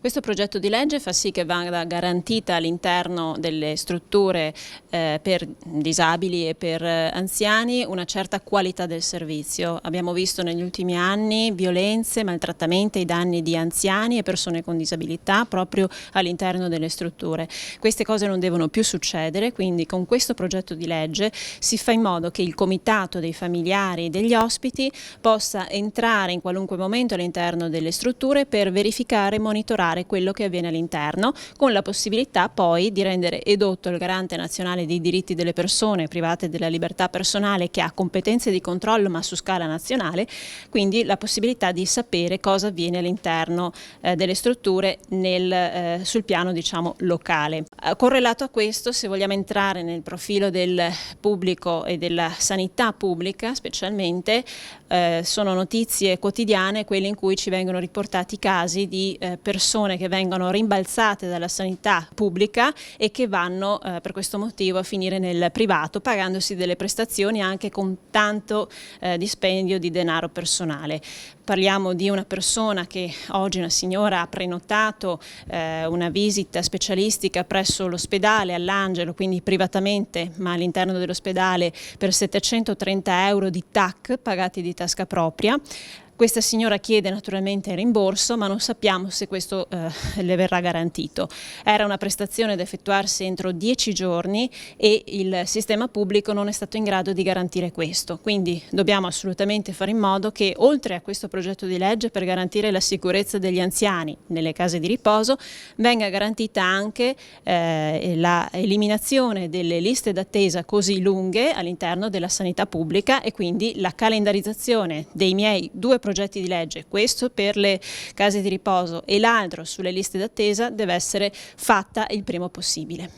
Questo progetto di legge fa sì che vada garantita all'interno delle strutture per disabili e per anziani una certa qualità del servizio. Abbiamo visto negli ultimi anni violenze, maltrattamenti ai danni di anziani e persone con disabilità proprio all'interno delle strutture. Queste cose non devono più succedere, quindi con questo progetto di legge si fa in modo che il comitato dei familiari e degli ospiti possa entrare in qualunque momento all'interno delle strutture per verificare e monitorare quello che avviene all'interno, con la possibilità poi di rendere edotto il Garante nazionale dei diritti delle persone private della libertà personale, che ha competenze di controllo ma su scala nazionale, quindi la possibilità di sapere cosa avviene all'interno delle strutture sul piano locale. Correlato a questo, se vogliamo entrare nel profilo del pubblico e della sanità pubblica specialmente, sono notizie quotidiane quelle in cui ci vengono riportati casi di persone che vengono rimbalzate dalla sanità pubblica e che vanno per questo motivo a finire nel privato, pagandosi delle prestazioni anche con tanto dispendio di denaro personale. Parliamo di una persona che oggi, una signora, ha prenotato una visita specialistica presso l'ospedale all'Angelo, quindi privatamente, ma all'interno dell'ospedale, per 730 euro di TAC pagati di tasca propria. Questa signora chiede naturalmente il rimborso, ma non sappiamo se questo le verrà garantito. Era una prestazione da effettuarsi entro 10 giorni e il sistema pubblico non è stato in grado di garantire questo. Quindi dobbiamo assolutamente fare in modo che, oltre a questo progetto di legge per garantire la sicurezza degli anziani nelle case di riposo, venga garantita anche la eliminazione delle liste d'attesa così lunghe all'interno della sanità pubblica e quindi la calendarizzazione dei miei due progetti di legge, questo per le case di riposo e l'altro sulle liste d'attesa, deve essere fatta il prima possibile.